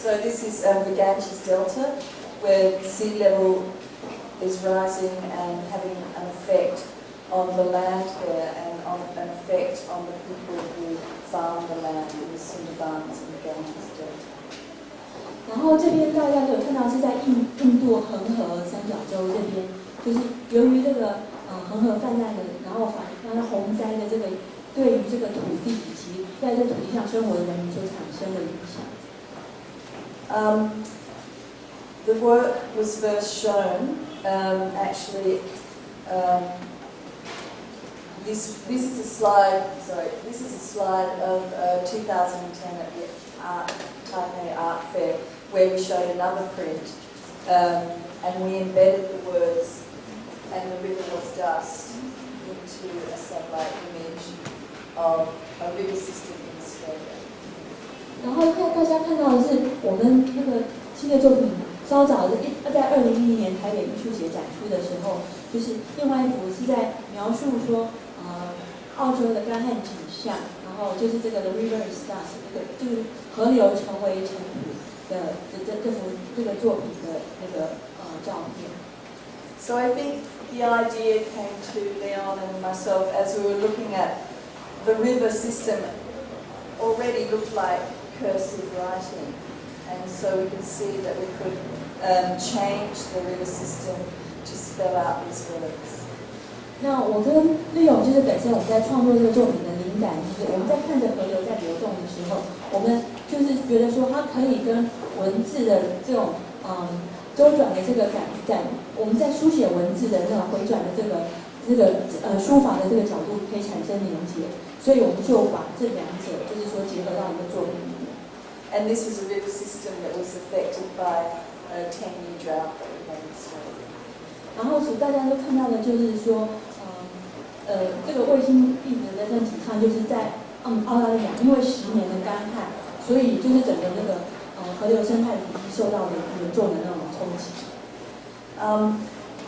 So this is the Ganges Delta, where sea level is rising and having an effect on the land there and an effect on the people who farm the land in the Sundarbans and the Ganges Delta. 然后这边大家就有看到是在印度恒河三角洲这边，就是由于这个恒河泛滥的，然后洪灾的这个对于这个土地以及在这土地上生活的人民所产生的影响。The work was first shown actually. This is a slide. Sorry, this is a slide of 2010 at the Taipei Art Fair, where we showed another print, and we embedded the words "and the river was dust" into a satellite image of a river system in Australia. 然后大家看到的是我们那个系列作品稍早的在2011年台北艺术节展出的时候，就是另外一幅是在描述说澳洲的干旱景象，然后就是这个 The River is Dust， 就是河流成为尘土的这个作品的那个照片。So I think the idea came to Leon and myself as we were looking at the river system. Already looked like cursive writing, and so we could see that we could change the river system to spell out these words. 那我跟绿勇就是本身我们在创作这个作品的灵感，就是我们在看着河流在流动的时候，我们就是觉得说它可以跟文字的这种周转的这个我们在书写文字的那种回转的这个书法的这个角度可以产生连接，所以我们就把这两者就是说结合到一个作品里面。And this was a river system that was affected by a 10-year drought that we had in Australia. 然后大家都看到的就是说，这个卫星地图的那景象就是在澳大利亚，因为10年的干旱，所以就是整个那个河流生态体系受到了严重的那种冲击。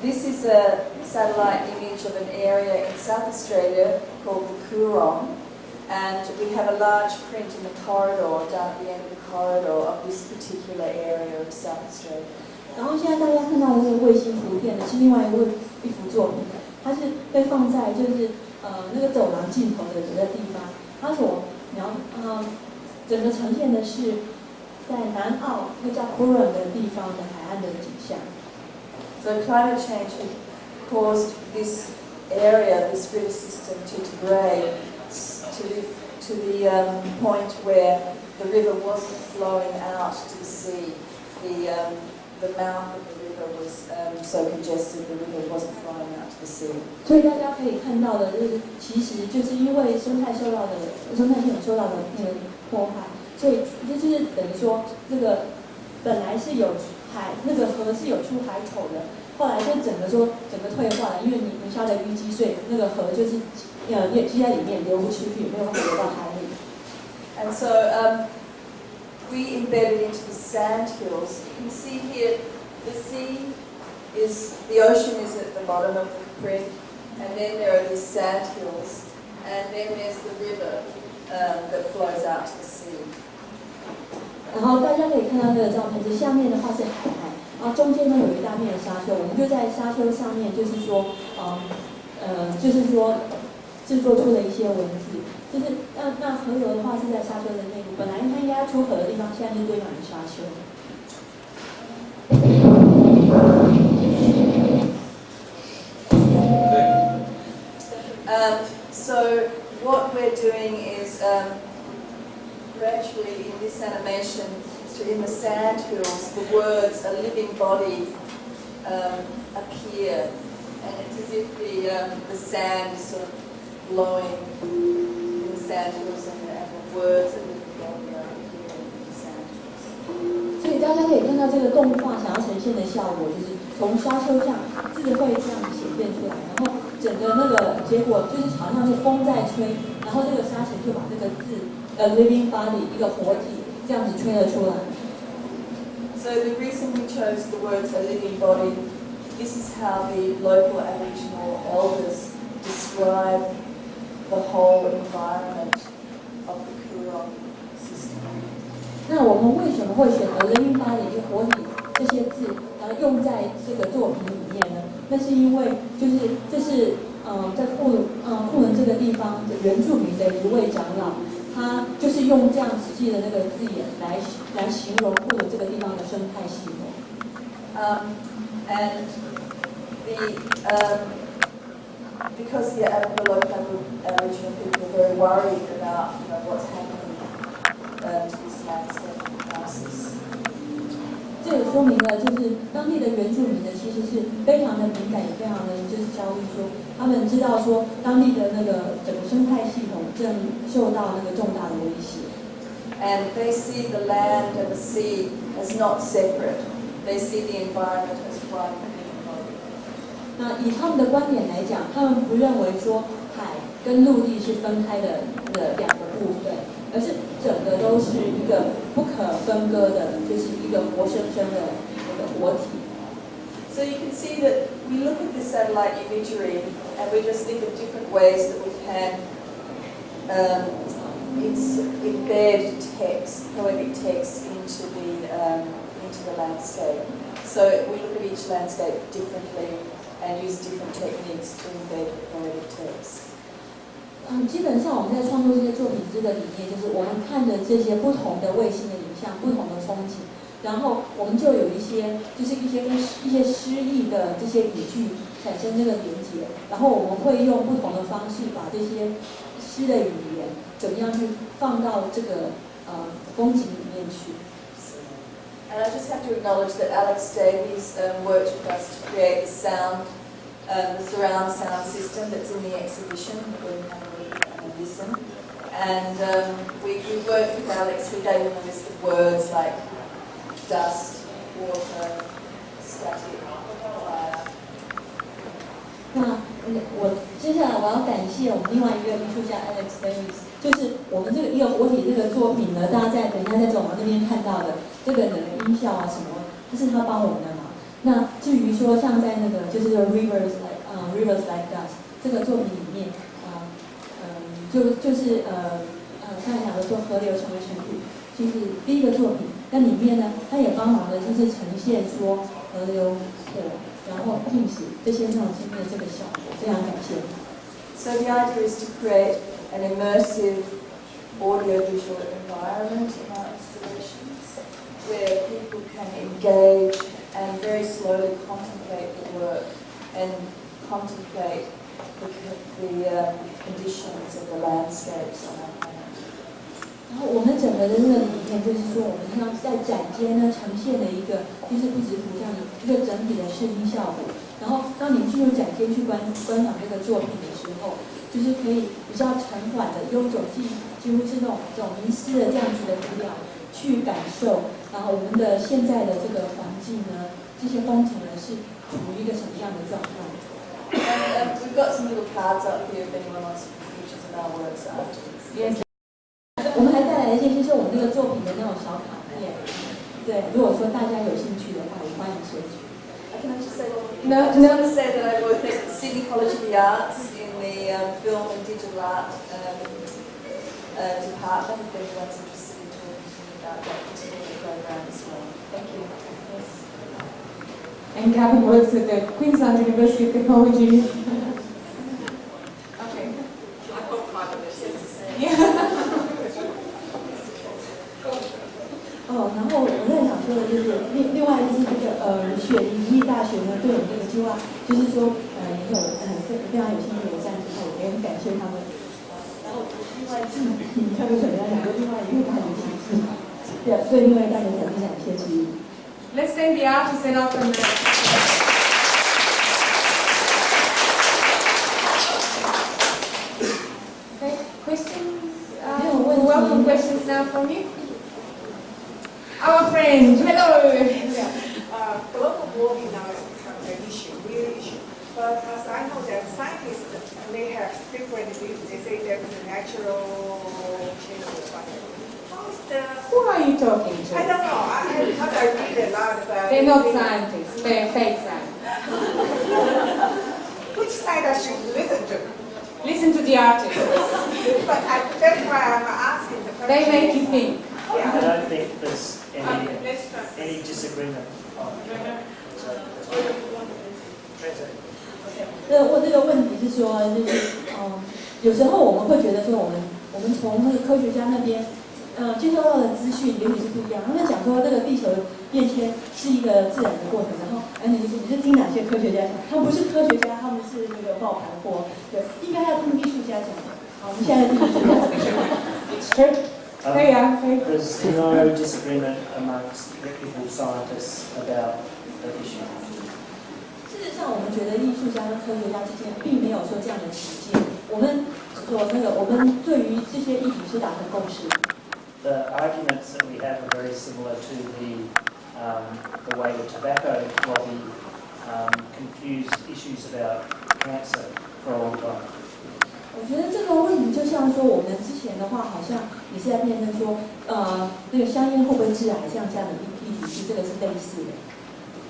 This is a satellite image of an area in South Australia called the Coorong, and we have a large print in the corridor, down at the end of the corridor of this particular area of South Australia. 然后现在大家看到的这个卫星图片呢，是另外一幅作品，它是被放在就是那个走廊尽头的这个地方，它所整个呈现的是在南澳一个叫 Davern 的地方的海岸的景象。So climate change caused this area, this river system, to degrade to the point where the river wasn't flowing out to the sea. The mouth of the river river was so congested, the river wasn't flowing out to the sea. 所以大家可以看到的，就是其实就是因为生态系统受到的那个破坏，所以就是等于说这个本来是有海，那个河是有出海口的，后来就整个退化了，因为泥沙的淤积，所以那个河就是积在里面流不出去，没有办法流到海里。And so we embedded into the sand hills. You can see here, the ocean is at the bottom of the print, and then there are these sand hills, and then there's the river that flows out to the sea. 然后大家可以看到这个照片，这下面的话是海岸，然后中间呢有一大片的沙丘，我们就在沙丘上面，就是说制作出了一些文字，就是那河流的话是在沙丘的内部，本来它应该要出河的地方，现在就堆满了沙丘。So what we're doing is gradually in this animation, in the sand hills, the words "a living body" appear, and it's as if the sand is sort of blowing in the sand hills, and the words "a living body" are appearing in the sand hills. 所以大家可以看到这个动画想要呈现的效果，就是从沙丘上字会这样显现出来，然后整个那个结果就是好像是风在吹，然后这个沙尘就把这个字"a living body" 一个活体这样子吹了出来。So the reason we chose the words "a living body", this is how the local Aboriginal elders describe the whole environment of the Coorong system. 那我们为什么会选择"living body" 就活体这些字，用在这个作品里面呢？那是因为这是在库伦这个地方的原住民的一位长老。他就是用这样实际的那个字眼来形容库伦这个地方的生态系统。And because the local Aboriginal people are very worried about what's happening to this landscape crisis. 这也说明了，就是当地的原住民呢，其实是非常的敏感，也非常的就是焦虑，说他们知道说当地的那个整个生态系统正受到那个重大的威胁。And they see the land and the sea as not separate. They see the environment as one living body. 那以他们的观点来讲，他们不认为说海跟陆地是分开的两个部分，而是整个都是一个不可分割的，就是一个活生生的那个活体。So you can see that we look at the satellite imagery and we just think of different ways that we can embed text, poetic text into the landscape. So we look at each landscape differently and use different techniques to embed poetic text. 基本上我们在创作这些作品这个理念，就是我们看着这些不同的卫星的影像、不同的风景，然后我们就有一些就是一些诗意的这些语句产生这个连结，然后我们会用不同的方式把这些诗的语言怎么样去放到这个风景里面去。And I just have to acknowledge that Alex Davies worked with us to create the sound, the surround sound system that's in the exhibition. Listen. And we worked with Alex. We gave him a list of words like dust, water, static, fire. 那我接下来我要感谢我们另外一个艺术家 Alex Davies， 就是我们这个一个活体这个作品呢，大家等一下在走廊那边看到的这个音效啊什么，这是他帮我们的忙。那至于说像在那个就是 Rivers Like Dust 这个作品里面。就是刚才讲的说河流成为尘土，就是第一个作品。那里面呢，它也帮忙的就是呈现说河流、火，然后进食这些那种经历的这个效果，非常感谢。So the idea is to create an immersive audiovisual environment in our installations, where people can engage and very slowly contemplate the work and contemplate the conditions of the landscapes on our planet. 然后我们整个的这个理念就是说，我们要在展间呢呈现了一个就是不止图像的一个整体的视听效果。然后当你进入展间去观赏这个作品的时候，就是可以比较沉缓的，用一种几乎是那种迷失的这样子的步调去感受，然后我们的现在的这个环境呢，这些风景呢是处于一个什么样的状况？ We've got some little cards up here if anyone wants to put pictures of our works afterwards. Yes. 我们还带来一些就是我们这个作品的那种小卡片。对，如果说大家有兴趣的话，也欢迎索取。Can I just say one more thing? No, I just no. want to say that I work at Sydney College of the Arts in the film and digital art department. If anyone's interested in talking to me about that particular program as well. Thank you. Yes. And Gavin works at the Queensland University of Technology. Okay. I hope part of this is Yeah. 然后我在想说的就是另外就是这个雪梨艺大学呢对我们这个计划，就是说也有非常有兴趣的赞助，也很感谢他们。然后另外你看过什么样讲说另外一个大学形式，对，所以另外大学才是感谢之一。Let's thank the artists and welcome them. Okay, questions? We welcome questions now from you. Our friend, hello. Global warming now is becoming an issue, real issue. But as I know that scientists, they have different views. They say there is a natural change or whatever. How is the... Who are you talking to? I don't know. Because I read a lot about... They're not scientists, they're fake scientists. Which side I should listen to? Listen to the artists. But that's why I'm asking the question. They make you think. Yeah. I don't think there's Let's try. any disagreement on that. Translate. 问这个问题是说，就是有时候我们会觉得说，我们从那个科学家那边接收到的资讯也许是不一样。他们讲说这个地球变迁是一个自然的過程，然后你是听哪些科学家讲？他们不是科学家，他们是那个爆盘货，对，应该要听艺术家讲的。好，我们现在听艺术家讲。It's true. There you are. There's no disagreement amongst reputable scientists about the issue. 事实上，我们觉得艺术家跟科学家之间并没有说这样的歧见。我们对于这些议题是达成共识。The arguments that we have are very similar to the way the tobacco lobby confused issues about cancer for a long time. 我觉得这个问题就像说，我们之前的话好像也是在辩论说，那个香烟会不会致癌这样的议题，是这个是类似的。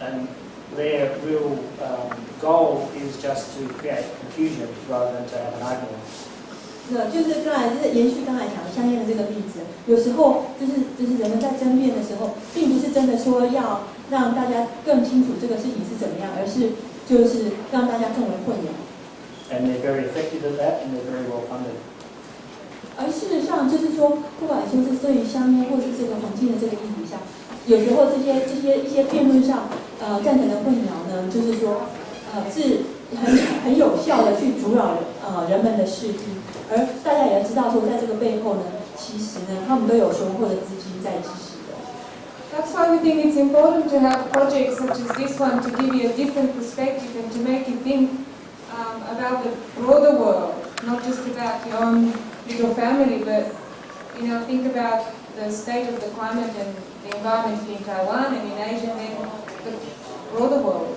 And their real goal is just to create confusion rather than to have an argument. 就是延续刚才讲的香烟的这个例子，有时候就是人们在争辩的时候，并不是真的说要让大家更清楚这个事情是怎么样，而是就是让大家更为混淆。And they're very effective at that, and they're very well funded. 而事实上，就是说，不管说是对于香烟或是这个环境的这个议题上，有时候这些辩论上，赞成的混淆呢，就是说，是很有效的去阻扰人们的视听，而大家也要知道说，在这个背后呢，其实呢，他们都有雄厚的资金在支持的。That's why we think it's important to have projects such as this one to give you a different perspective and to make you think about the broader world, not just about your own little family, but think about the state of the climate and the environment in Taiwan and in Asia and the broader world.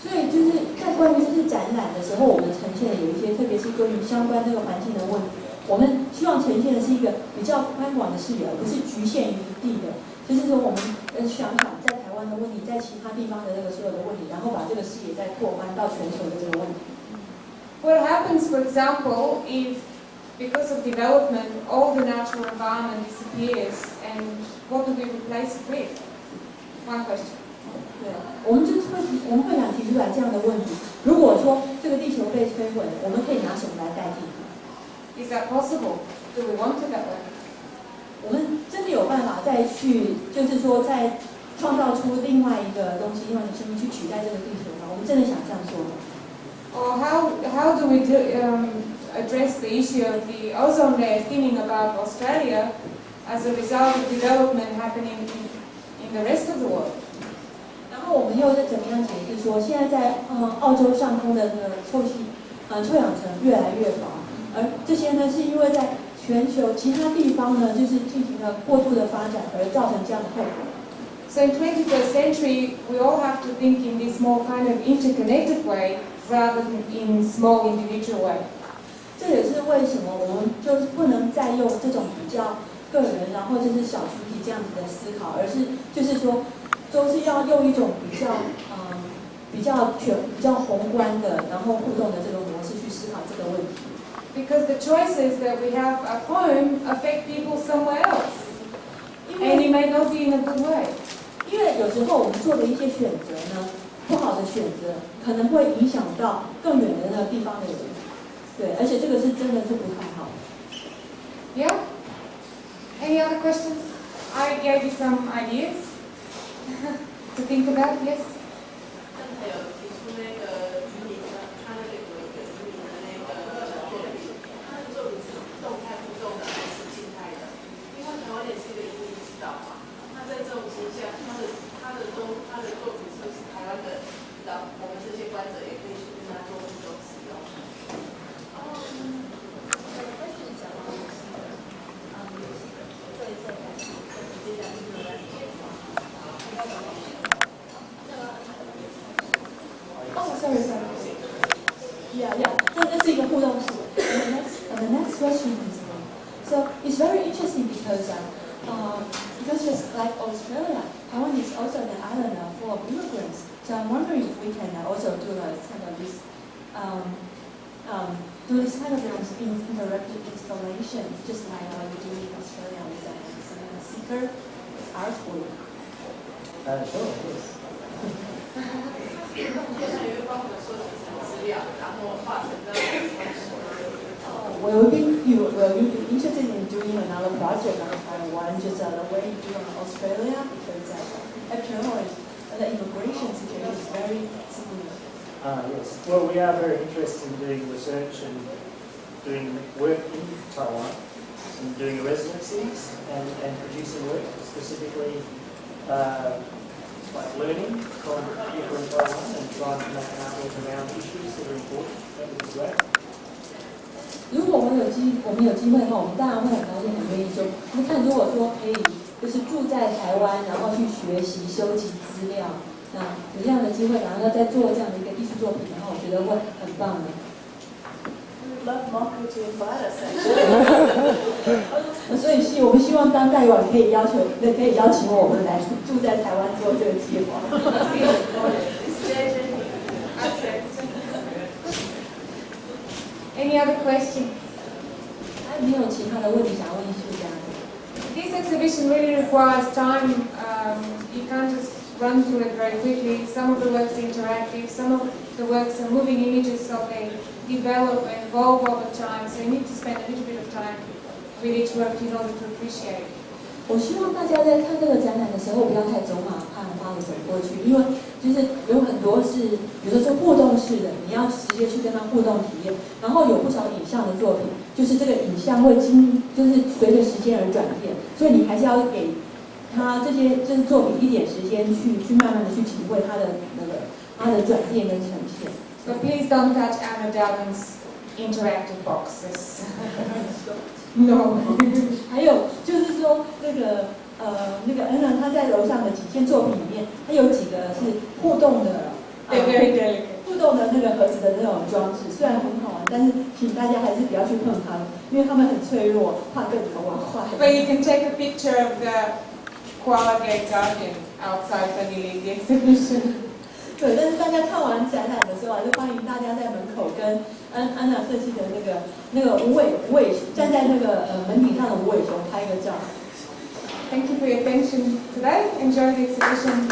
所以就是在关于这次展览的时候，我们呈现的有一些，特别是关于相关这个环境的问题，我们希望呈现的是一个比较宽广的视野，而不是局限于一地的。就是说，我们想在台湾的问题，在其他地方的那个所有的问题，然后把这个视野再拓宽到全球的这个问题。What happens, for example, if because of development, all the natural environment disappears, and what do we replace it with? One question. 对，我们会想提出来这样的问题。如果说这个地球被摧毁，我们可以拿什么来代替它 ？Is that possible? Do we want it that way? 我们真的有办法再去，就是说再创造出另外一个东西，另外一个生命去取代这个地球吗？我们真的想这样做吗？ Or how do we address the issue of the ozone layer thinning above Australia as a result of development happening in the rest of the world. 然后我们又是怎么样解释说，现在在澳洲上空的那个臭氧层越来越薄，而这些呢是因为在全球其他地方呢就是进行了过度的发展而造成这样的后果。So in 21st century, we all have to think in this more kind of interconnected way rather than in small individual way. 这也是为什么我们就是不能再用这种比较个人，然后就是小群体这样子的思考，而是就是说，都是要用一种比较宏观的，然后互动的这个模式去思考这个问题。Because the choices that we have at home affect people somewhere else, and it may not be in a good way. 因为有时候我们做的一些选择呢，不好的选择可能会影响到更远的那个地方的人，对，而且这个是真的是不太好。Yeah? Any other questions? I gave you some ideas to think about, yes? 还有提出那个移民的，他那个有一个移民的那个作品，他的作品是动态互动的还是静态的？因为台湾也是一个移民之岛嘛，那在这种情况下，他的作品是不是台湾的，让我们这些观者也可以去跟他做互动使用？这是一个互动式。The next question is, so it's very interesting because just like Australia, Taiwan is also an island full of immigrants. So I'm wondering if we can also do this kind of interactive installation, just like we do in Australia with some seeker artwork. Sure, yes. 现在有帮我们收集成资料，然后画成那个方式。Will you be interested in doing another project on Taiwan, just the way you do in Australia? Because after all, the immigration situation is very similar. Yes. Well, we are very interested in doing research and doing work in Taiwan, and doing residencies and producing work specifically. Like learning from people in Taiwan and trying to make an artwork around issues that are important. That would be great. 如果我们有机会的话，我们当然会很高兴、很愿意做。你看，如果说可以，就是住在台湾，然后去学习、收集资料，那有这样的机会，然后再做这样的一个艺术作品的话，我觉得会很棒的。Love Marco to invite us. 所以我们希望当代网可以邀请我们来住在台湾做这个计划。Any other question? 没有其他的问题想要问艺术家。This exhibition really requires time. You can't just run through it very quickly. Some of the works are interactive, some of the works are moving images, so they develop and evolve over time. So you need to spend a little bit of time with each work in order to appreciate. 我希望大家在看这个展览的时候，不要太走马看花的走过去，因为就是有很多是，比如说是互动式的，你要直接去跟他互动体验。然后有不少影像的作品，就是这个影像会就是随着时间而转变，所以你还是要给他这些就是作品一点时间去慢慢的去体会它的转变跟呈现。So please don't touch Anna Davern's interactive boxes. No. 还有就是说那个安娜她在楼上的几件作品里面，她有几个是互动的，互动的那个盒子的那种装置，虽然很好玩，但是请大家还是不要去碰它们，因为它们很脆弱，怕被头玩坏。But you can take a picture of the Koala Gate Guardian outside when you leave the exhibition. 对，但是大家看完展览的时候，就欢迎大家在门口跟安娜设计的那个无尾站在那个门顶上的无尾熊拍个照。Thank you for your attention today. Enjoy the exhibition.